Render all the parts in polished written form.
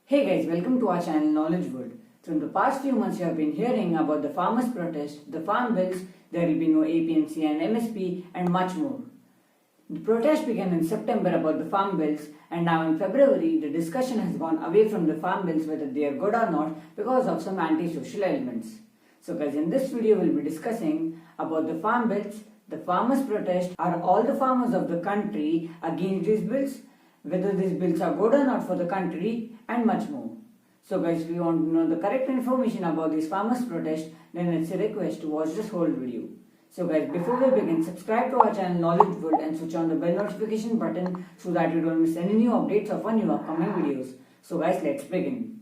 Hey guys, welcome to our channel Knowledge World. So in the past few months you have been hearing about the farmers' protest, the farm bills, there will be no APMC and MSP and much more. The protest began in September about the farm bills, and now in February the discussion has gone away from the farm bills whether they are good or not because of some anti-social elements. So guys, in this video we'll be discussing about the farm bills, the farmers' protest, are all the farmers of the country against these bills, whether these bills are good or not for the country, and much more. So guys, if you want to know the correct information about this farmers' protest, then it's a request to watch this whole video. So guys, before we begin, subscribe to our channel Knowledge World and switch on the bell notification button so that you don't miss any new updates of our new upcoming videos. So guys, let's begin.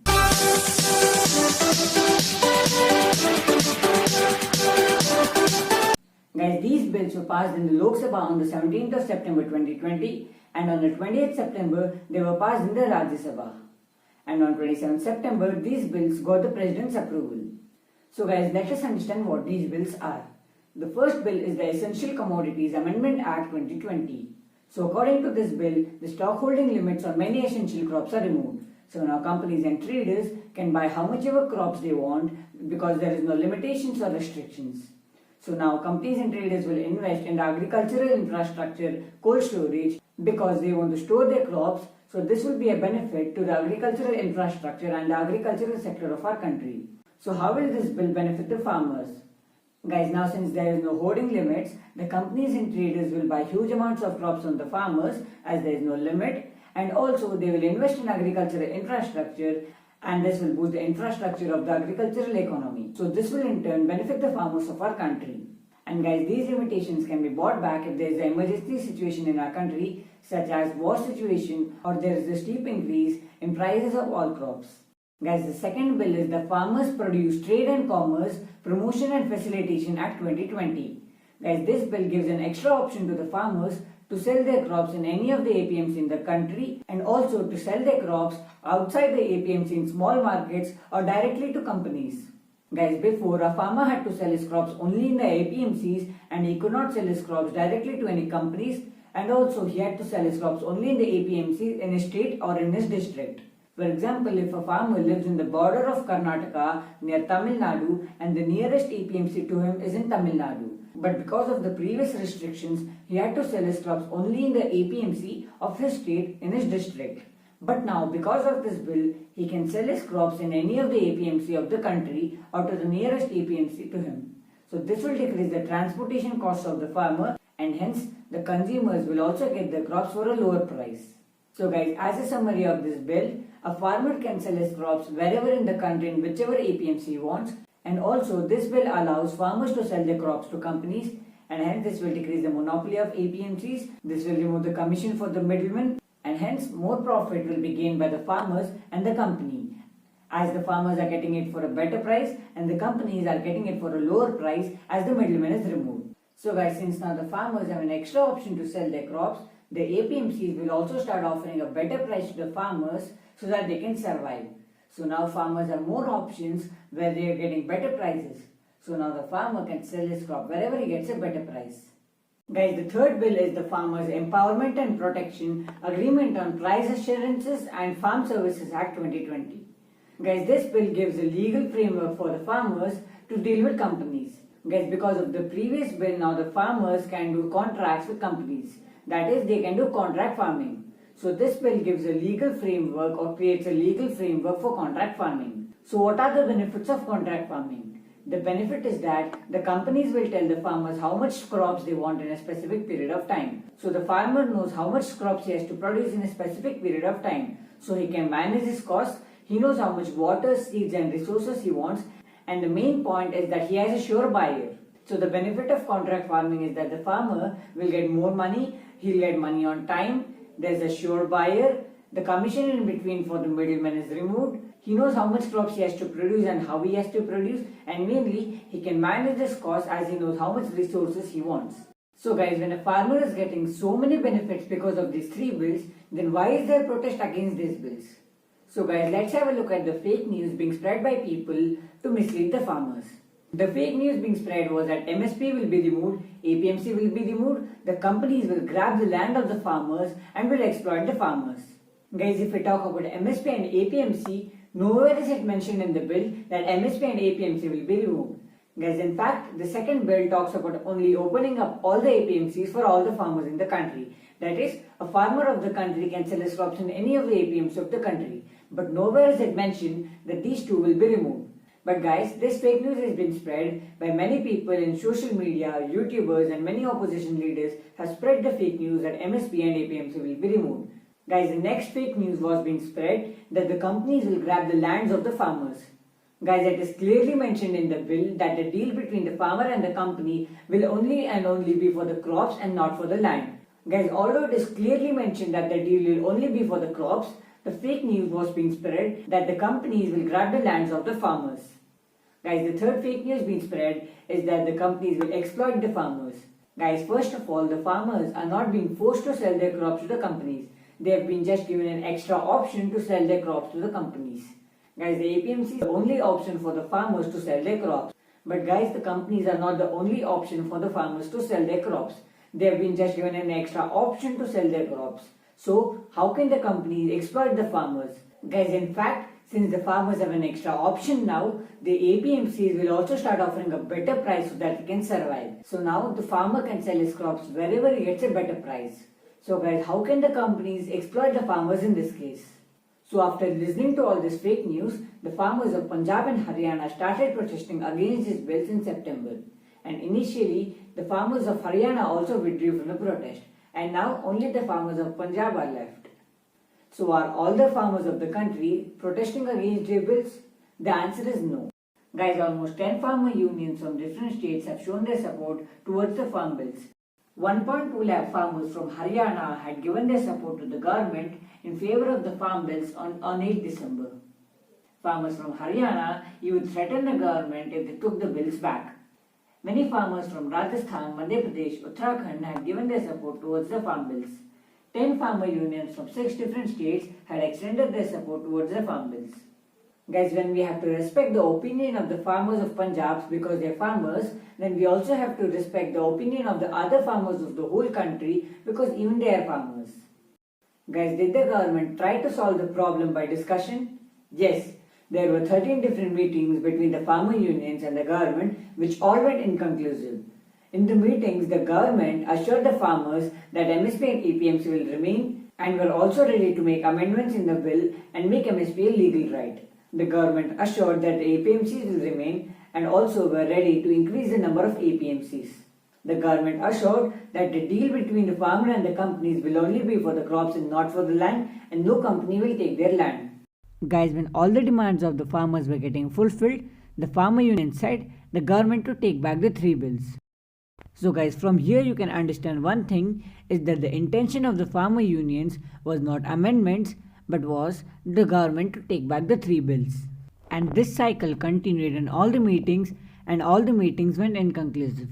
Guys, these bills were passed in the Lok Sabha on the 17th of September 2020, and on the 20th September they were passed in the Rajya Sabha. And on 27th September these bills got the President's approval. So guys, let us understand what these bills are. The first bill is the Essential Commodities Amendment Act 2020. So according to this bill, the stockholding limits on many essential crops are removed. So now companies and traders can buy how much ever crops they want because there is no limitations or restrictions. So now companies and traders will invest in the agricultural infrastructure, cold storage, because they want to store their crops. So this will be a benefit to the agricultural infrastructure and the agricultural sector of our country. So how will this bill benefit the farmers? Guys, now since there is no hoarding limits, the companies and traders will buy huge amounts of crops from the farmers as there is no limit, and also they will invest in agricultural infrastructure, and this will boost the infrastructure of the agricultural economy. So this will in turn benefit the farmers of our country. And guys, these limitations can be brought back if there is an emergency situation in our country, such as war situation, or there is a steep increase in prices of all crops. Guys, the second bill is the Farmers Produce Trade and Commerce Promotion and Facilitation Act 2020. Guys, this bill gives an extra option to the farmers to sell their crops in any of the APMs in the country, and also to sell their crops outside the APMs in small markets or directly to companies. Guys, before a farmer had to sell his crops only in the APMCs and he could not sell his crops directly to any companies, and also he had to sell his crops only in the APMCs in his state or in his district. For example, if a farmer lives in the border of Karnataka near Tamil Nadu and the nearest APMC to him is in Tamil Nadu, but because of the previous restrictions, he had to sell his crops only in the APMC of his state in his district. But now, because of this bill, he can sell his crops in any of the APMC of the country or to the nearest APMC to him. So this will decrease the transportation costs of the farmer, and hence the consumers will also get the crops for a lower price. So guys, as a summary of this bill, a farmer can sell his crops wherever in the country in whichever APMC he wants, and also this bill allows farmers to sell their crops to companies, and hence this will decrease the monopoly of APMCs, this will remove the commission for the middlemen, and hence more profit will be gained by the farmers and the company, as the farmers are getting it for a better price and the companies are getting it for a lower price as the middleman is removed. So guys, since now the farmers have an extra option to sell their crops, the APMCs will also start offering a better price to the farmers so that they can survive. So now farmers have more options where they are getting better prices. So now the farmer can sell his crop wherever he gets a better price. Guys, the third bill is the Farmers Empowerment and Protection Agreement on Price Assurances and Farm Services Act 2020. Guys, this bill gives a legal framework for the farmers to deal with companies. Guys, because of the previous bill, now the farmers can do contracts with companies. That is, they can do contract farming. So this bill gives a legal framework or creates a legal framework for contract farming. So what are the benefits of contract farming? The benefit is that the companies will tell the farmers how much crops they want in a specific period of time. So the farmer knows how much crops he has to produce in a specific period of time. So he can manage his costs, he knows how much water, seeds and resources he wants, and the main point is that he has a sure buyer. So the benefit of contract farming is that the farmer will get more money, he'll get money on time, there's a sure buyer, the commission in between for the middleman is removed, he knows how much crops he has to produce and how he has to produce, and mainly he can manage his costs as he knows how much resources he wants. So guys, when a farmer is getting so many benefits because of these three bills, then why is there protest against these bills? So guys, let's have a look at the fake news being spread by people to mislead the farmers. The fake news being spread was that MSP will be removed, APMC will be removed, the companies will grab the land of the farmers and will exploit the farmers. Guys, if we talk about MSP and APMC, nowhere is it mentioned in the bill that MSP and APMC will be removed. Guys, in fact, the second bill talks about only opening up all the APMCs for all the farmers in the country. That is, a farmer of the country can sell his crops in any of the APMCs of the country. But nowhere is it mentioned that these two will be removed. But guys, this fake news has been spread by many people in social media, YouTubers and many opposition leaders have spread the fake news that MSP and APMC will be removed. Guys, the next fake news was being spread that the companies will grab the lands of the farmers. Guys, it is clearly mentioned in the bill that the deal between the farmer and the company will only and only be for the crops and not for the land. Guys, although it is clearly mentioned that the deal will only be for the crops, the fake news was being spread that the companies will grab the lands of the farmers. Guys, the third fake news being spread is that the companies will exploit the farmers. Guys, first of all, the farmers are not being forced to sell their crops to the companies. They have been just given an extra option to sell their crops to the companies. Guys, the APMC is the only option for the farmers to sell their crops. But guys, the companies are not the only option for the farmers to sell their crops. They have been just given an extra option to sell their crops. So, how can the companies exploit the farmers? Guys, in fact, since the farmers have an extra option now, the APMCs will also start offering a better price so that he can survive. So now the farmer can sell his crops wherever he gets a better price. So guys, how can the companies exploit the farmers in this case? So after listening to all this fake news, the farmers of Punjab and Haryana started protesting against these bills in September. And initially, the farmers of Haryana also withdrew from the protest. And now only the farmers of Punjab are left. So are all the farmers of the country protesting against their bills? The answer is no. Guys, almost 10 farmer unions from different states have shown their support towards the farm bills. 1.2 lakh farmers from Haryana had given their support to the government in favor of the farm bills on 8 December. Farmers from Haryana even threatened the government if they took the bills back. Many farmers from Rajasthan, Madhya Pradesh, Uttarakhand had given their support towards the farm bills. 10 farmer unions from 6 different states had extended their support towards the farm bills. Guys, when we have to respect the opinion of the farmers of Punjab because they are farmers, then we also have to respect the opinion of the other farmers of the whole country because even they are farmers. Guys, did the government try to solve the problem by discussion? Yes, there were 13 different meetings between the farmer unions and the government which all went inconclusive. In the meetings, the government assured the farmers that MSP and APMC will remain and were also ready to make amendments in the bill and make MSP a legal right. The government assured that the APMCs will remain and also were ready to increase the number of APMCs. The government assured that the deal between the farmer and the companies will only be for the crops and not for the land, and no company will take their land. Guys, when all the demands of the farmers were getting fulfilled, the farmer union said the government to take back the 3 bills. So guys, from here you can understand one thing is that the intention of the farmer unions was not amendments but was the government to take back the 3 bills. And this cycle continued in all the meetings and all the meetings went inconclusive.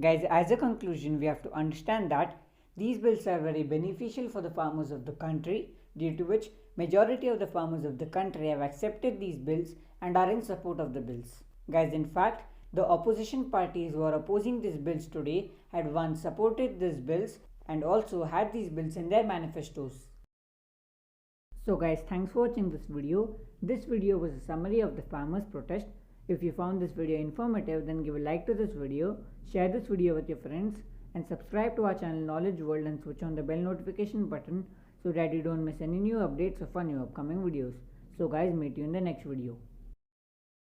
Guys, as a conclusion, we have to understand that these bills are very beneficial for the farmers of the country, due to which majority of the farmers of the country have accepted these bills and are in support of the bills. Guys, in fact, the opposition parties who are opposing these bills today had once supported these bills and also had these bills in their manifestos. So guys, thanks for watching this video. This video was a summary of the farmers' protest. If you found this video informative, then give a like to this video, share this video with your friends and subscribe to our channel Knowledge World and switch on the bell notification button so that you don't miss any new updates of our new upcoming videos. So guys, meet you in the next video.